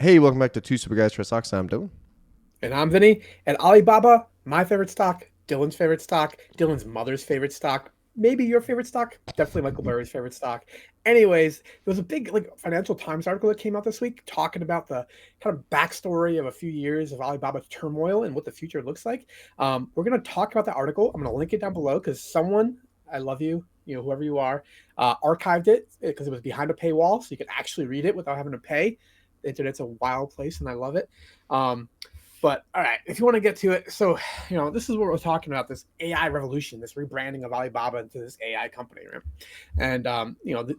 Hey, welcome back to Two Super Guys for Stocks. I'm Dylan. And I'm Vinny. And Alibaba, my favorite stock, Dylan's favorite stock, Dylan's mother's favorite stock, maybe your favorite stock, definitely Michael Burry's favorite stock. Anyways, there was a big Financial Times article that came out this week talking about the kind of backstory of a few years of Alibaba's turmoil and what the future looks like. We're going to talk about the article. I'm going to link it down below because someone, I love you, whoever you are, archived it because it was behind a paywall, so you could actually read it without having to pay. The internet's a wild place, and I love it. Um, but all right, if you want to get to it, so this is what we're talking about: this AI revolution, this rebranding of Alibaba into this AI company, right? And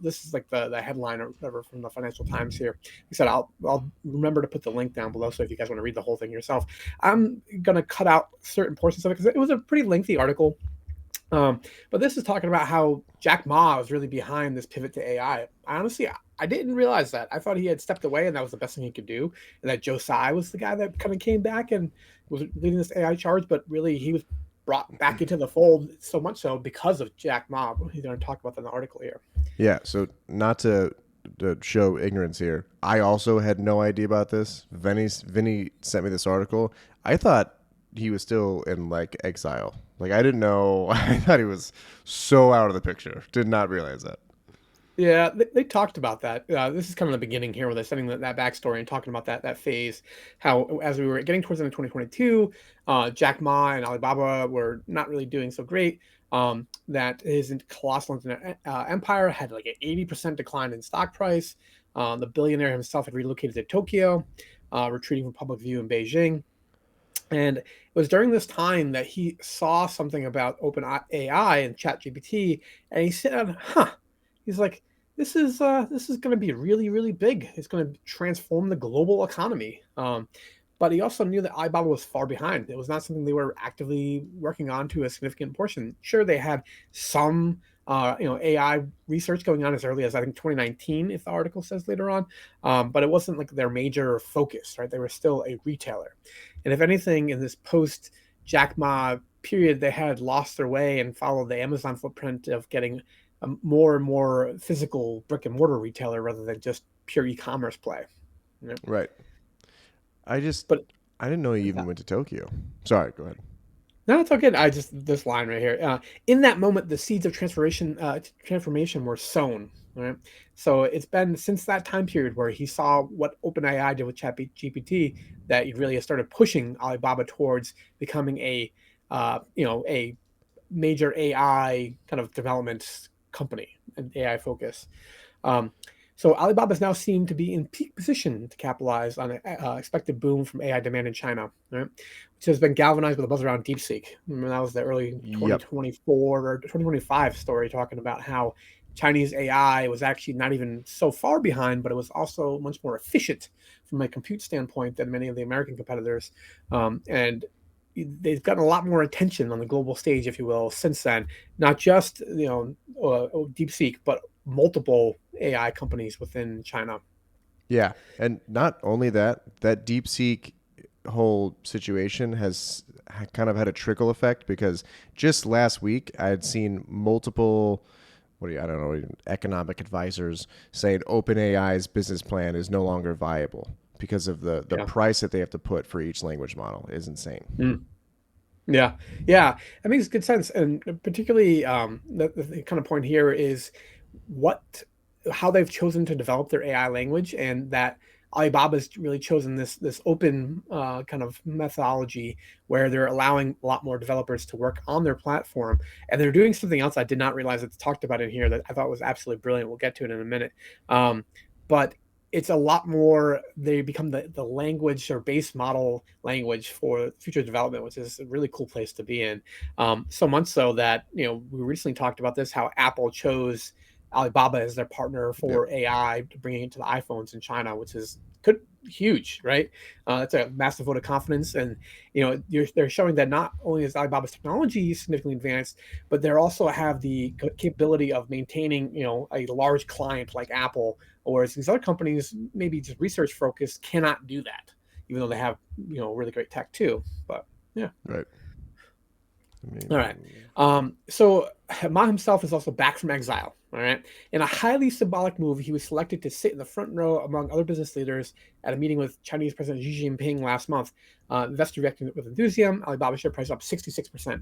this is like the headline or whatever from the Financial Times here. Like I said, I'll remember to put the link down below, so if you guys want to read the whole thing yourself, I'm gonna cut out certain portions of it because it was a pretty lengthy article. But this is talking about how Jack Ma was really behind this pivot to AI. I didn't realize that. I thought he had stepped away and that was the best thing he could do, and that Joe Tsai was the guy that kind of came back and was leading this AI charge. But really, he was brought back into the fold so much so because of Jack Ma. He's going to talk about that in the article here. Yeah, so not to show ignorance here, I also had no idea about this. Vinny sent me this article. I thought he was still in like exile. Like I didn't know. I thought he was so out of the picture. Did not realize that. Yeah, they talked about that. This is kind of the beginning here where they're setting that backstory and talking about that phase. How as we were getting towards the end of 2022, Jack Ma and Alibaba were not really doing so great. That his colossal internet empire had like an 80% decline in stock price. The billionaire himself had relocated to Tokyo, retreating from public view in Beijing. And it was during this time that he saw something about open AI and ChatGPT, and he said, "Huh." He's like, this is going to be really really big. It's going to transform the global economy. But he also knew that Alibaba was far behind. It was not something they were actively working on to a significant portion. Sure, they had some AI research going on as early as I think 2019, if the article says later on. But it wasn't like their major focus, right? They were still a retailer. And if anything, in this post Jack Ma period, they had lost their way and followed the Amazon footprint of getting a more and more physical brick and mortar retailer rather than just pure e-commerce play. You know? Right. I just But I didn't know he yeah. even went to Tokyo. Sorry. Go ahead. No, it's okay. I just this line right here. In that moment, the seeds of transformation were sown. Right. So it's been since that time period where he saw what OpenAI did with ChatGPT that he really started pushing Alibaba towards becoming a major AI kind of development company and AI focus. Um, so Alibaba is now seen to be in peak position to capitalize on an expected boom from AI demand in China, right? Which has been galvanized with a buzz around DeepSeek. Remember that was the early Yep. 2024 or 2025 story talking about how Chinese AI was actually not even so far behind, but it was also much more efficient from a compute standpoint than many of the American competitors. And they've gotten a lot more attention on the global stage, if you will, since then. Not just DeepSeek, but multiple AI companies within China. Yeah, and not only that, that DeepSeek whole situation has kind of had a trickle effect because just last week I had seen multiple, I don't know, economic advisors saying OpenAI's business plan is no longer viable because of the Yeah. price that they have to put for each language model is insane. Mm. Yeah. Yeah. That makes good sense. And particularly the kind of point here is what how they've chosen to develop their AI language, and that Alibaba's really chosen this open kind of methodology where they're allowing a lot more developers to work on their platform, and they're doing something else I did not realize it's talked about in here that I thought was absolutely brilliant. We'll get to it in a minute, but it's a lot more. They become the language or base model language for future development, which is a really cool place to be in. So much so that we recently talked about this, how Apple chose Alibaba as their partner Yep. for AI to bring it into the iPhones in China, which is good, huge, right? That's a massive vote of confidence, and they're showing that not only is Alibaba's technology significantly advanced, but they also have the capability of maintaining, a large client like Apple, whereas these other companies, maybe just research focused, cannot do that, even though they have really great tech too. But yeah. Right. I All right. mean, So Ma himself is also back from exile. All right. In a highly symbolic move, he was selected to sit in the front row among other business leaders at a meeting with Chinese President Xi Jinping last month. Investors reacted with enthusiasm. Alibaba share price up 66%.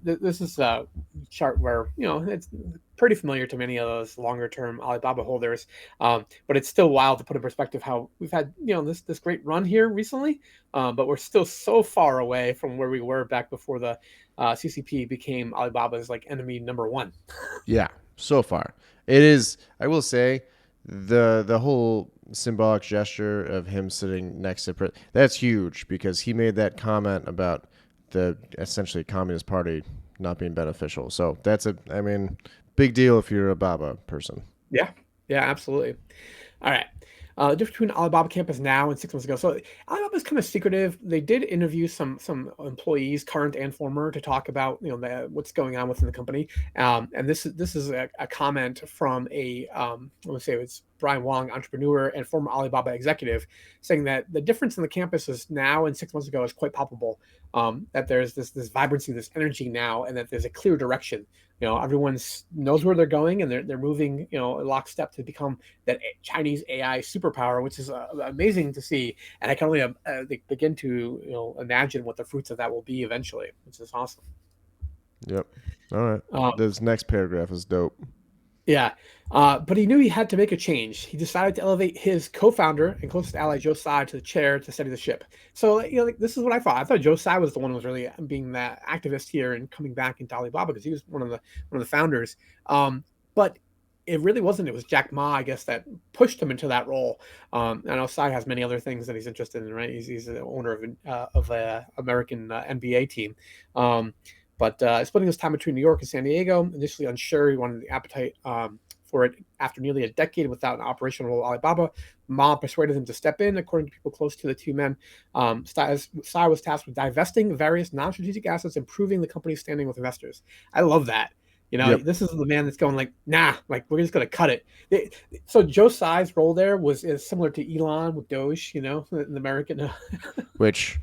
This is a chart where, it's pretty familiar to many of those longer term Alibaba holders. But it's still wild to put in perspective how we've had, this great run here recently, but we're still so far away from where we were back before the CCP became Alibaba's like enemy number one. Yeah, so far. It is, I will say, the whole symbolic gesture of him sitting next to that's huge because he made that comment about the essentially Communist Party not being beneficial. So that's big deal if you're a Baba person. Yeah, yeah, absolutely. All right. The difference between Alibaba campus now and 6 months ago. So Alibaba is kind of secretive. They did interview some employees, current and former, to talk about what's going on within the company. And this is a comment from let's say it's Brian Wong, entrepreneur and former Alibaba executive, saying that the difference in the campus is now and 6 months ago is quite palpable. That there's this vibrancy, this energy now, and that there's a clear direction. Everyone knows where they're going, and they're moving, lockstep to become that Chinese AI superpower, which is amazing to see. And I can only begin to imagine what the fruits of that will be eventually, which is awesome. Yep. All right. Um, This next paragraph is dope. Yeah. But he knew he had to make a change. He decided to elevate his co-founder and closest ally, Joe Tsai, to the chair to steady the ship. So, this is what I thought. I thought Joe Tsai was the one who was really being the activist here and coming back into Alibaba because he was one of the founders. But it really wasn't. It was Jack Ma, I guess, that pushed him into that role. I know Tsai has many other things that he's interested in, right? He's the owner of a American NBA team. But splitting his time between New York and San Diego, initially unsure, he wanted the appetite for it after nearly a decade without an operational role at Alibaba. Ma persuaded him to step in, according to people close to the two men. Tsai was tasked with divesting various non-strategic assets, improving the company's standing with investors. I love that. Yep. This is the man that's going like, nah, like we're just gonna cut it. So Joe Tsai's role there is similar to Elon with Doge, the American. Which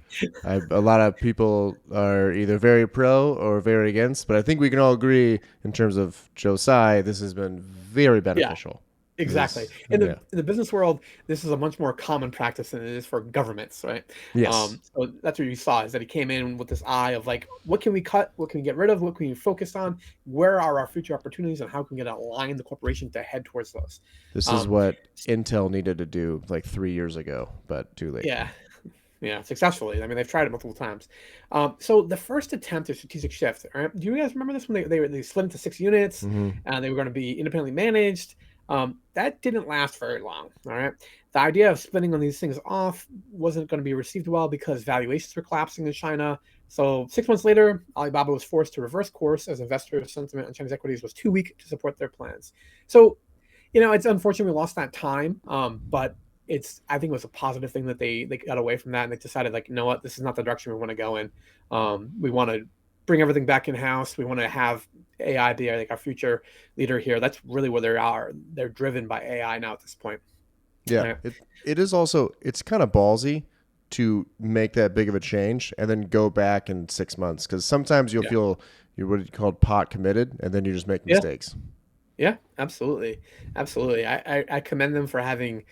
a lot of people are either very pro or very against, but I think we can all agree in terms of Joe Tsai, this has been very Yeah. beneficial. Exactly. In the business world, this is a much more common practice than it is for governments, right? Yes. So that's what you saw is that he came in with this eye of like, what can we cut? What can we get rid of? What can we focus on? Where are our future opportunities, and how can we get align the corporation to head towards those? This is Um, what Intel needed to do like 3 years ago, but too late. yeah, yeah, successfully. I mean, they've tried it multiple times. So the first attempt at strategic shift. All right, do you guys remember this when they split into 6 units? Mm-hmm. They were going to be independently managed. That didn't last very long. All right, the idea of splitting on these things off wasn't going to be received well because valuations were collapsing in China. So 6 months later, Alibaba was forced to reverse course as investor sentiment on Chinese equities was too weak to support their plans. So it's unfortunate we lost that time, but I think it was a positive thing that they got away from that and they decided like, you know what, this is not the direction we want to go in. We want to bring everything back in house. We want to have AI be like our future leader here. That's really where they are. They're driven by AI now at this point. Yeah. Right. It is also, it's kind of ballsy to make that big of a change and then go back in 6 months because sometimes you'll Yeah. feel you're what you called pot committed and then you just make Yeah. mistakes. Yeah. Absolutely. Absolutely. I commend them for having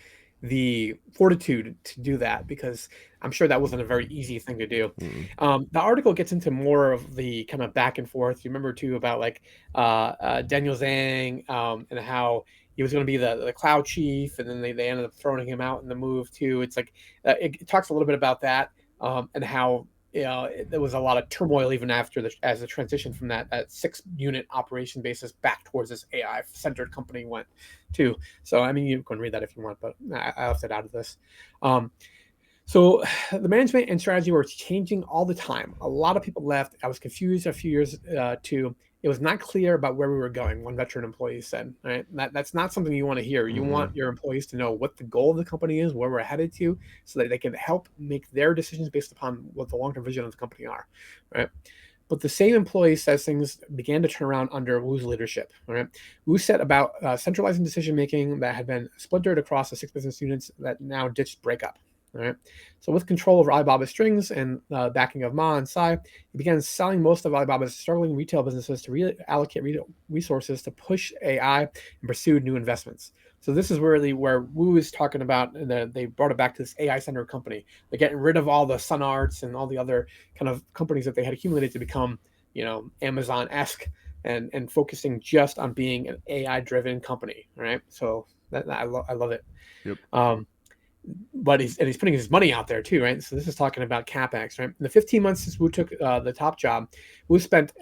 the fortitude to do that because I'm sure that wasn't a very easy thing to do. Mm-mm. The article gets into more of the kind of back and forth. You remember too about like Daniel Zhang and how he was going to be the cloud chief, and then they ended up throwing him out in the move too. It's like it talks a little bit about that and how there was a lot of turmoil even after as the transition from that 6 unit operation basis back towards this AI centered company went too. So I mean, you can read that if you want, but I left it out of this. Um, so the management and strategy were changing all the time. A lot of people left. I was confused a few years too. It was not clear about where we were going, one veteran employee said. Right? That's not something you want to hear. You Mm-hmm. want your employees to know what the goal of the company is, where we're headed to, so that they can help make their decisions based upon what the long-term vision of the company are. Right? But the same employee says things began to turn around under Wu's leadership. Right? Wu set about centralizing decision making that had been splintered across the 6 business units that now ditched breakup. All right. So with control over Alibaba's strings and backing of Ma and Tsai, he began selling most of Alibaba's struggling retail businesses to reallocate resources to push AI and pursue new investments. So this is really where Wu is talking about, and they brought it back to this AI-centered company. They're getting rid of all the Sun Arts and all the other kind of companies that they had accumulated to become, Amazon-esque, and focusing just on being an AI-driven company. All right. So I love it. Yep. Um, but he's putting his money out there too, right? So this is talking about capex, right? In the 15 months since Wu took the top job, Wu spent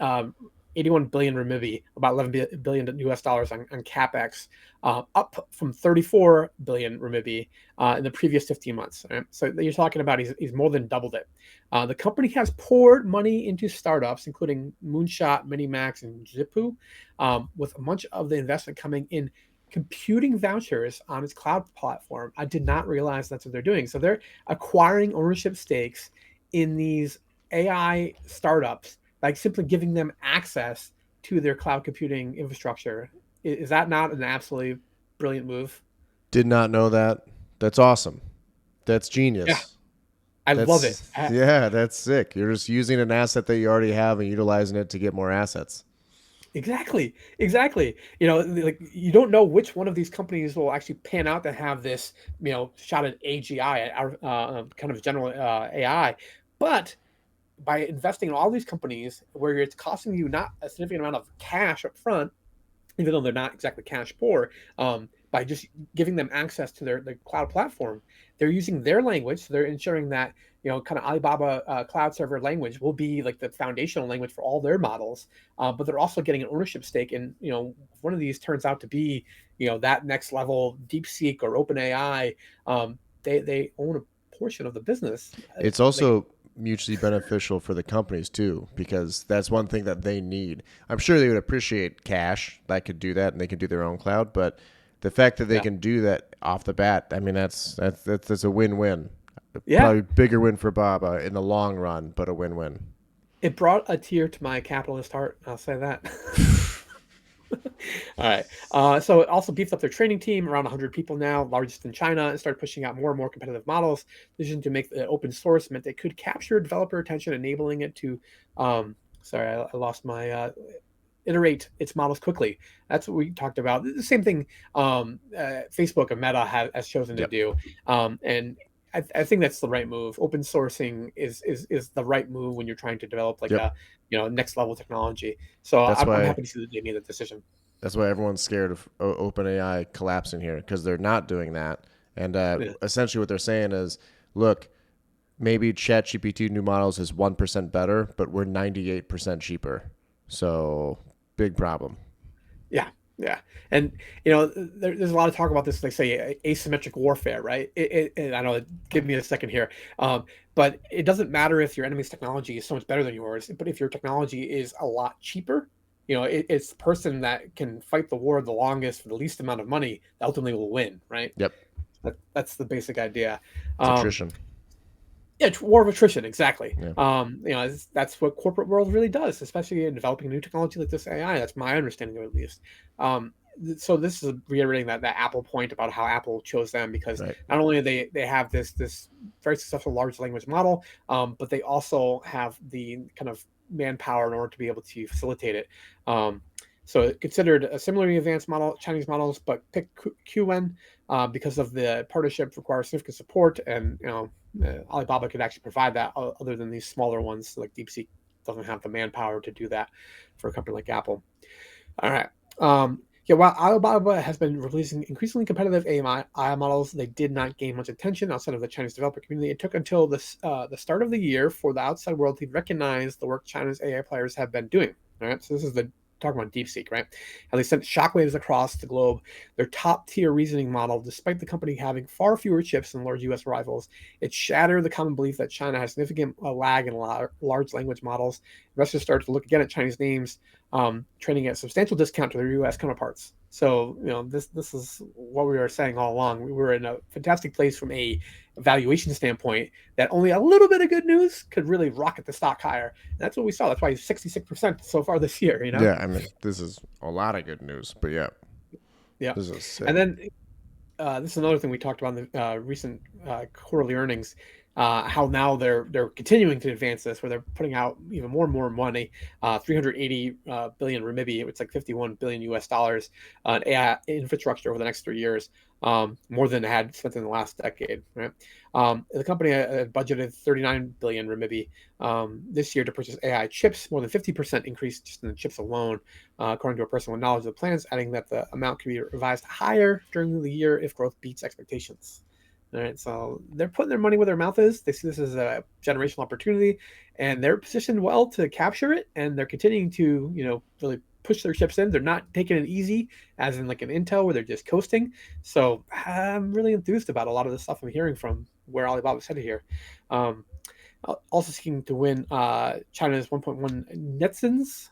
81 billion renminbi, about 11 billion US dollars on capex, up from 34 billion renminbi in the previous 15 months. Right? So you're talking about he's more than doubled it. The company has poured money into startups, including Moonshot, Minimax, and Zippo, with much of the investment coming in computing vouchers on its cloud platform. I did not realize that's what they're doing. So they're acquiring ownership stakes in these AI startups by simply giving them access to their cloud computing infrastructure. Is that not an absolutely brilliant move? Did not know that. That's awesome. That's Yeah, genius. I love it. That's yeah, that's sick. You're just using an asset that you already have and utilizing it to get more assets. Exactly, exactly. Like you don't know which one of these companies will actually pan out to have this, shot at AGI, kind of general AI, but by investing in all these companies where it's costing you not a significant amount of cash up front, even though they're not exactly cash poor, by just giving them access to their cloud platform, they're using their language. So they're ensuring that kind of Alibaba cloud server language will be like the foundational language for all their models. But they're also getting an ownership stake in if one of these turns out to be that next level DeepSeek or OpenAI, they own a portion of the business. It's Like also mutually beneficial for the companies too, because that's one thing that they need. I'm sure they would appreciate cash that could do that and they can do their own cloud, but the fact that they yeah, can do that off the bat, I mean that's a win-win. yeah. Probably bigger win for Baba in the long run, but a win-win. It brought a tear to my capitalist heart. I'll say that. All right. So it also beefed up their training team, around 100 people now, largest in China, and started pushing out more and more competitive models. The decision to make the open source meant they could capture developer attention, enabling it to, sorry, I lost my, iterate its models quickly. That's what we talked about. The same thing Facebook and Meta has chosen to Yep. do. And I think that's the right move. Open sourcing is the right move when you're trying to develop like Yep. a next level technology. So That's I'm why happy to see that they made that decision. that's why everyone's scared of OpenAI collapsing here because they're not doing that. And Yeah. essentially, what they're saying is, look, maybe ChatGPT new models is 1% better, but we're 98% cheaper. So big problem. Yeah, yeah, and there's a lot of talk about this, like say asymmetric warfare, right? And I know, give me a second here, but it doesn't matter if your enemy's technology is so much better than yours, but if your technology is a lot cheaper, it's the person that can fight the war the longest for the least amount of money that ultimately will win, right? Yep. That's the basic idea. It's Um, attrition. yeah, war of attrition, exactly. Yeah. That's what corporate world really does, especially in developing new technology like this AI. That's my understanding of it, at least. Um, so this is reiterating that Apple point about how Apple chose them because Right. not only they have this very successful large language model, but they also have the kind of manpower in order to be able to facilitate it. So it considered a similarly advanced model, Chinese models, but pick QN because of the partnership requires significant support, and Alibaba could actually provide that other than these smaller ones like DeepSeek doesn't have the manpower to do that for a company like Apple. All right. Yeah, while Alibaba has been releasing increasingly competitive AI models, they did not gain much attention outside of the Chinese developer community. It took until the start of the year for the outside world to recognize the work China's AI players have been doing. All right, so this is the talking about DeepSeek, right? How they sent shockwaves across the globe. Their top-tier reasoning model, despite the company having far fewer chips than large U.S. rivals, it shattered the common belief that China has significant lag in large language models. Investors started to look again at Chinese names, trading at a substantial discount to their U.S. counterparts. So this is what we were saying all along. We were in a fantastic place from a valuation standpoint that only a little bit of good news could really rocket the stock higher. And that's what we saw. That's why 66% so far this year. Yeah. I mean, this is a lot of good news, but yeah, Yeah, this is sick. and then this is another thing we talked about in the recent quarterly earnings. How now they're continuing to advance this, where they're putting out even more and more money, 380 billion renminbi, it's like 51 billion US dollars on AI infrastructure over the next 3 years, more than it had spent in the last decade. Right, the company budgeted 39 billion renminbi this year to purchase AI chips, more than 50% increase just in the chips alone, according to a person with knowledge of the plans, adding that the amount can be revised higher during the year if growth beats expectations. All right, so they're putting their money where their mouth is. They see this as a generational opportunity, and they're positioned well to capture it. And they're continuing to, really push their chips in. They're not taking it easy, as in like an Intel where they're just coasting. So I'm really enthused about a lot of the stuff I'm hearing from where Alibaba's headed here. Um, Also seeking to win China's 1.1 netsons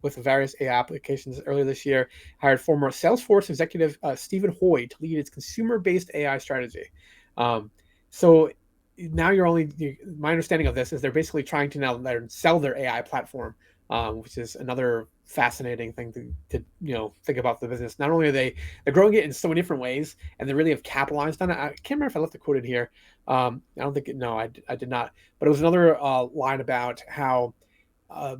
with various AI applications earlier this year, hired former Salesforce executive Stephen Hoy to lead its consumer-based AI strategy. Um, so now my understanding of this is they're basically trying to now sell their AI platform, which is another fascinating thing to think about the business. Not only are they're growing it in so many different ways, and they really have capitalized on it. I can't remember if I left the quote in here. I don't think no, I did not. But it was another line about how uh,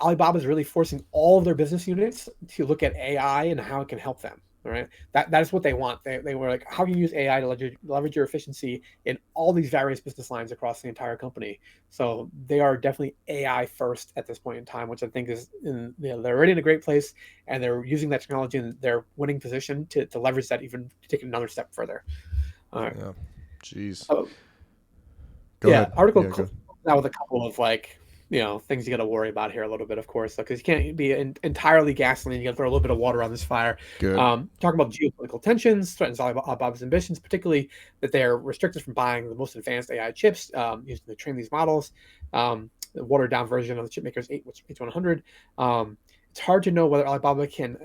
Alibaba is really forcing all of their business units to look at AI and how it can help them. All right, that is what they want. They were like, how can you use AI to leverage your efficiency in all these various business lines across the entire company? So they are definitely AI first at this point in time, which I think is they're already in a great place, and they're using that technology in their winning position to leverage that even to take it another step further. All right. Yeah. Jeez. Uh, Go yeah, ahead. article Yeah, go. out with a couple of like things you got to worry about here a little bit, of course, because you can't be entirely gasoline. You got to throw a little bit of water on this fire. Good. Talking about geopolitical tensions threatens Alibaba's ambitions, particularly that they're restricted from buying the most advanced AI chips used to train these models. The watered down version of the chipmaker's 8100. It's hard to know whether Alibaba can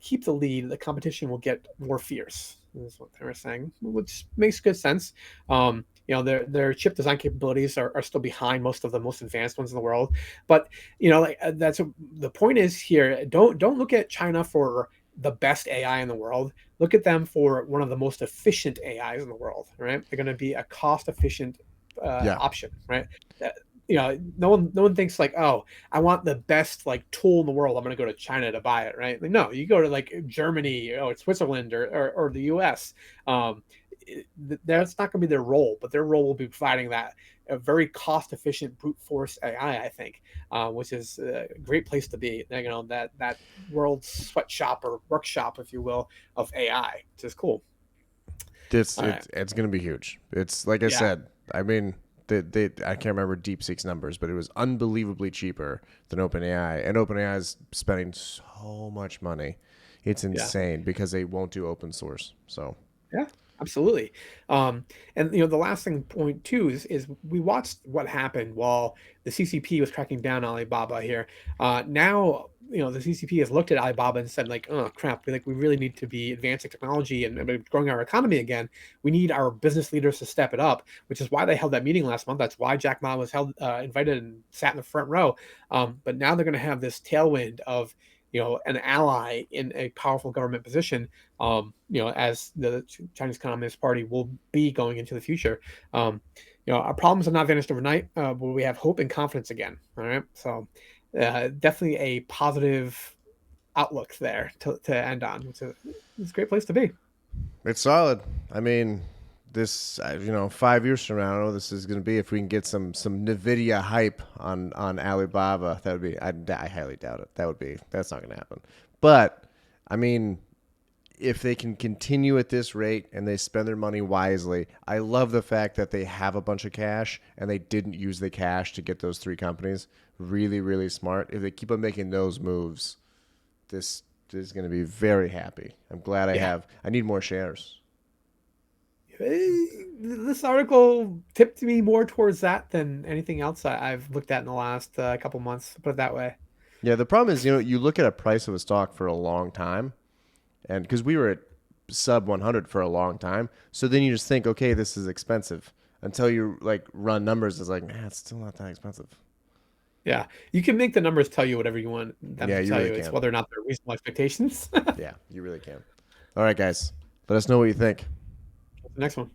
keep the lead. The competition will get more fierce. Is what they were saying, which makes good sense. Their chip design capabilities are still behind most of the most advanced ones in the world. But the point is here. Don't look at China for the best AI in the world. Look at them for one of the most efficient AIs in the world. Right? They're going to be a cost efficient Yeah. option. Right? No one thinks like, oh, I want the best like tool in the world. I'm going to go to China to buy it. Right? Like, no, you go to like Germany or Switzerland or the U.S. Um, that's not going to be their role, but their role will be providing that a very cost efficient brute force AI, I think, which is a great place to be. That world sweatshop or workshop, if you will, of AI, which is cool. It's All right. it's gonna be huge. It's like I Yeah. said. I mean, I can't remember DeepSeek's numbers, but it was unbelievably cheaper than OpenAI, and OpenAI is spending so much money. It's Yeah. insane because they won't do open source. So Yeah, absolutely. And the last thing point too is we watched what happened while the CCP was cracking down on Alibaba here. Now the CCP has looked at Alibaba and said like, oh crap, we really need to be advancing technology and growing our economy again. We need our business leaders to step it up, which is why they held that meeting last month. That's why Jack Ma was invited and sat in the front row. But now they're going to have this tailwind of an ally in a powerful government position, as the Chinese Communist Party will be going into the future. Our problems have not vanished overnight, but we have hope and confidence again. All right. So definitely a positive outlook there to end on. It's a great place to be. it's solid. I mean, this 5 years from now, I don't know what this is going to be. If we can get some Nvidia hype on Alibaba, that would be. I highly doubt it. That's not going to happen. But I mean, if they can continue at this rate and they spend their money wisely, I love the fact that they have a bunch of cash and they didn't use the cash to get those three companies. Really, really smart. If they keep on making those moves, this is going to be very happy. I'm glad Yeah. I need more shares. This article tipped me more towards that than anything else I've looked at in the last couple months. Put it that way. Yeah, the problem is, you look at a price of a stock for a long time, and because we were at sub 100 for a long time, so then you just think, okay, this is expensive until you like run numbers. It's like, it's still not that expensive. Yeah, you can make the numbers tell you whatever you want them Yeah, to you tell really you. It's can. whether or not they're reasonable expectations. Yeah, you really can. All right, guys. Let us know what you think. The next one.